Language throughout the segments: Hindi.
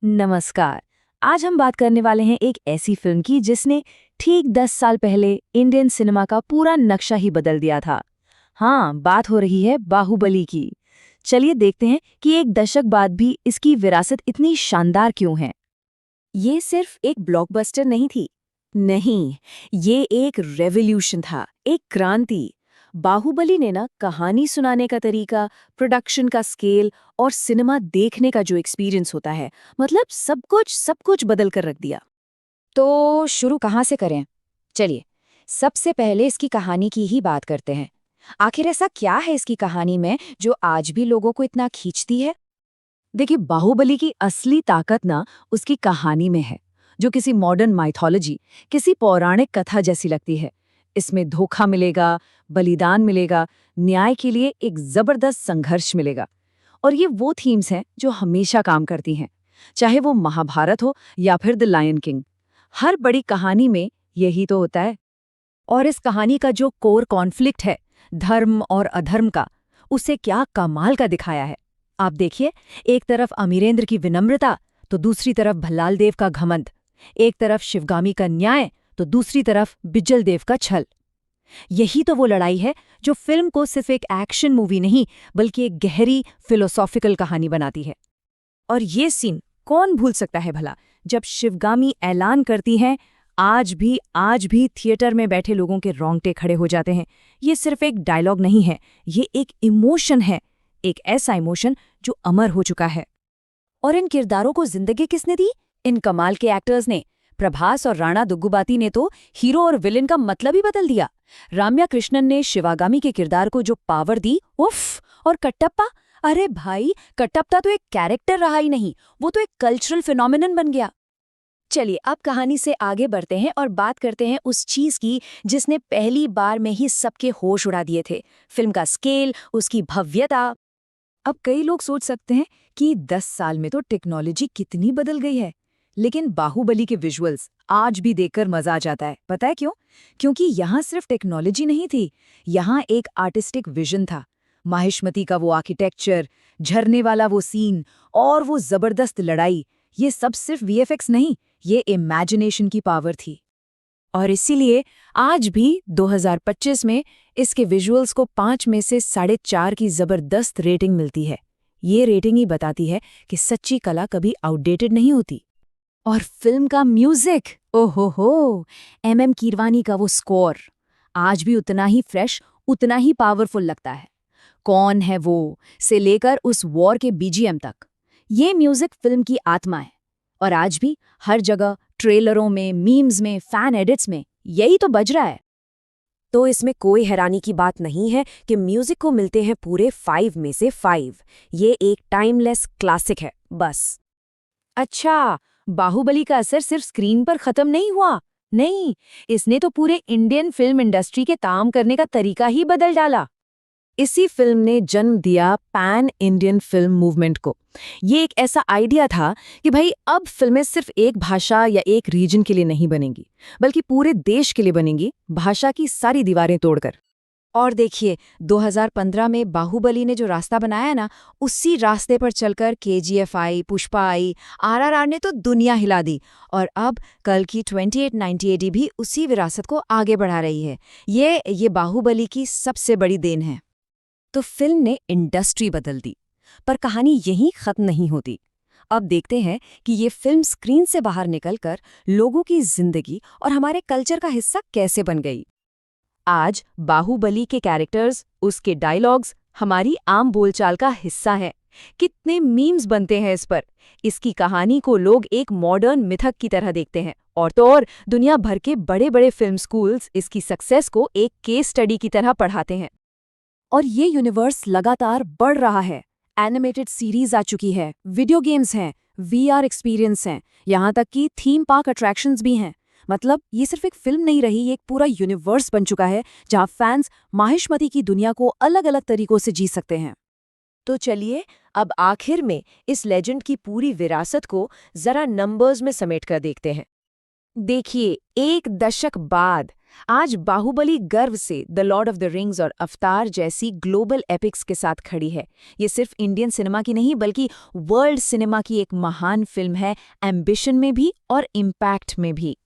नमस्कार। आज हम बात करने वाले हैं एक ऐसी फिल्म की जिसने ठीक 10 साल पहले इंडियन सिनेमा का पूरा नक्शा ही बदल दिया था। हाँ, बात हो रही है बाहुबली की। चलिए देखते हैं कि एक दशक बाद भी इसकी विरासत इतनी शानदार क्यों है। ये सिर्फ एक ब्लॉकबस्टर नहीं थी। नहीं, ये एक रेवोल्यूशन था, एक क्रांति। बाहुबली ने ना कहानी सुनाने का तरीका, प्रोडक्शन का स्केल और सिनेमा देखने का जो एक्सपीरियंस होता है, मतलब सब कुछ बदल कर रख दिया। तो शुरू कहाँ से करें? चलिए, सबसे पहले इसकी कहानी की ही बात करते हैं। आखिर ऐसा क्या है इसकी कहानी में जो आज भी लोगों को इतना खींचती है? देखिए, बाहुबली की असली ताकत ना उसकी कहानी में है, जो किसी मॉडर्न माइथोलॉजी, किसी पौराणिक कथा जैसी लगती है। इसमें धोखा मिलेगा, बलिदान मिलेगा, न्याय के लिए एक जबरदस्त संघर्ष मिलेगा। और ये वो थीम्स हैं जो हमेशा काम करती हैं, चाहे वो महाभारत हो या फिर द लायन किंग। हर बड़ी कहानी में यही तो होता है। और इस कहानी का जो कोर कॉन्फ्लिक्ट है, धर्म और अधर्म का, उसे क्या कमाल का दिखाया है। आप देखिए, एक तरफ अमीरेंद्र की विनम्रता, तो दूसरी तरफ भल्लाल देव का घमंड। एक तरफ शिवगामी का न्याय, तो दूसरी तरफ बिज्जल देव का छल। यही तो वो लड़ाई है जो फिल्म को सिर्फ एक एक्शन मूवी नहीं, बल्कि एक गहरी फिलोसॉफिकल कहानी बनाती है। और ये सीन कौन भूल सकता है भला, जब शिवगामी ऐलान करती हैं, आज भी थिएटर में बैठे लोगों के रोंगटे खड़े हो जाते हैं। ये सिर्फ एक डायलॉग नहीं है, ये एक इमोशन है, एक ऐसा इमोशन जो अमर हो चुका है। और इन किरदारों को जिंदगी किसने दी? इन कमाल के एक्टर्स ने। प्रभास और राणा दुग्गुबाती ने तो हीरो और विलेन का मतलब ही बदल दिया। राम्या कृष्णन ने शिवागामी के किरदार को जो पावर दी, उफ! और कटप्पा, अरे भाई, कटप्पा तो एक कैरेक्टर रहा ही नहीं, वो तो एक कल्चरल फिनोमिनन बन गया। चलिए अब कहानी से आगे बढ़ते हैं और बात करते हैं उस चीज की जिसने पहली बार में ही सबके होश उड़ा दिए थे। फिल्म का स्केल, उसकी भव्यता। अब कई लोग सोच सकते हैं कि 10 साल में तो टेक्नोलॉजी कितनी बदल गई है, लेकिन बाहुबली के विजुअल्स आज भी देखकर मजा आ जाता है। पता है क्यों? क्योंकि यहाँ सिर्फ टेक्नोलॉजी नहीं थी, यहाँ एक आर्टिस्टिक विजन था। माहिष्मती का वो आर्किटेक्चर, झरने वाला वो सीन और वो जबरदस्त लड़ाई, ये सब सिर्फ वीएफएक्स नहीं, ये इमेजिनेशन की पावर थी। और इसीलिए आज भी 2025 में इसके विजुअल्स को 5 में से 4.5 की जबरदस्त रेटिंग मिलती है। ये रेटिंग ही बताती है कि सच्ची कला कभी आउटडेटेड नहीं होती। और फिल्म का म्यूजिक, ओहो, एमएम कीरवानी का वो स्कोर आज भी उतना ही फ्रेश, उतना ही पावरफुल लगता है। कौन है वो से लेकर उस वॉर के बीजीएम तक, ये म्यूजिक फिल्म की आत्मा है। और आज भी हर जगह, ट्रेलरों में, मीम्स में, फैन एडिट्स में यही तो बज रहा है। तो इसमें कोई हैरानी की बात नहीं है कि म्यूजिक को मिलते हैं पूरे 5 में से 5। ये एक टाइमलेस क्लासिक है बस। अच्छा, बाहुबली का असर सिर्फ स्क्रीन पर खत्म नहीं हुआ। नहीं, इसने तो पूरे इंडियन फिल्म इंडस्ट्री के काम करने का तरीका ही बदल डाला। इसी फिल्म ने जन्म दिया पैन इंडियन फिल्म मूवमेंट को। ये एक ऐसा आइडिया था कि भाई अब फिल्में सिर्फ एक भाषा या एक रीजन के लिए नहीं बनेंगी, बल्कि पूरे देश के लिए बनेंगी, भाषा की सारी दीवारें तोड़कर। और देखिए, 2015 में बाहुबली ने जो रास्ता बनाया ना, उसी रास्ते पर चलकर केजीएफ आई, पुष्पा आई, आरआरआर ने तो दुनिया हिला दी। और अब कल की 2898 भी उसी विरासत को आगे बढ़ा रही है। ये बाहुबली की सबसे बड़ी देन है। तो फिल्म ने इंडस्ट्री बदल दी, पर कहानी यहीं खत्म नहीं होती। अब देखते हैं कि ये फिल्म स्क्रीन से बाहर निकलकर लोगों की जिंदगी और हमारे कल्चर का हिस्सा कैसे बन गई। आज बाहुबली के कैरेक्टर्स, उसके डायलॉग्स हमारी आम बोलचाल का हिस्सा है। कितने मीम्स बनते हैं इस पर। इसकी कहानी को लोग एक मॉडर्न मिथक की तरह देखते हैं। और तो और दुनिया भर के बड़े बड़े फिल्म स्कूल्स इसकी सक्सेस को एक केस स्टडी की तरह पढ़ाते हैं। और ये यूनिवर्स लगातार बढ़ रहा है। एनिमेटेड सीरीज आ चुकी है, वीडियो गेम्स हैं, वीआर एक्सपीरियंस हैं, यहाँ तक कि थीम पार्क अट्रैक्शंस भी हैं। मतलब ये सिर्फ एक फिल्म नहीं रही, ये एक पूरा यूनिवर्स बन चुका है जहाँ फैंस माहिष्मती की दुनिया को अलग अलग तरीकों से जी सकते हैं। तो चलिए अब आखिर में इस लेजेंड की पूरी विरासत को जरा नंबर्स में समेट कर देखते हैं। देखिए, एक दशक बाद आज बाहुबली गर्व से the Lord of the rings और अवतार जैसी ग्लोबल एपिक्स के साथ खड़ी है। ये सिर्फ इंडियन सिनेमा की नहीं बल्कि वर्ल्ड सिनेमा की एक महान फिल्म है, एम्बिशन में भी और इम्पैक्ट में भी।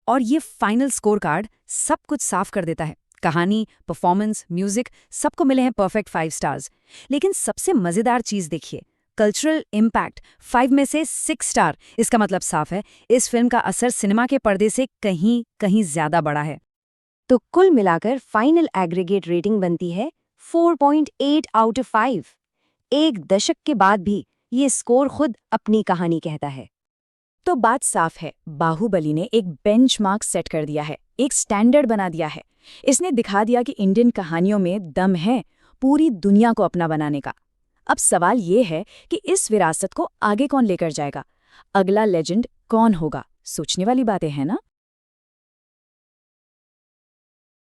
और ये फाइनल स्कोर कार्ड सब कुछ साफ कर देता है। कहानी, परफॉर्मेंस, म्यूजिक सबको मिले हैं परफेक्ट 5 स्टार्स। लेकिन सबसे मजेदार चीज देखिए, कल्चरल इम्पैक्ट 5 में से 6 स्टार। इसका मतलब साफ है, इस फिल्म का असर सिनेमा के पर्दे से कहीं कहीं ज्यादा बड़ा है। तो कुल मिलाकर फाइनल एग्रीगेट रेटिंग बनती है 4.8 आउट ऑफ 5। एक दशक के बाद भी ये स्कोर खुद अपनी कहानी कहता है। तो बात साफ है, बाहुबली ने एक बेंचमार्क सेट कर दिया है, एक स्टैंडर्ड बना दिया है। इसने दिखा दिया कि इंडियन कहानियों में दम है पूरी दुनिया को अपना बनाने का। अब सवाल ये है कि इस विरासत को आगे कौन लेकर जाएगा, अगला लेजेंड कौन होगा? सोचने वाली बातें हैं ना।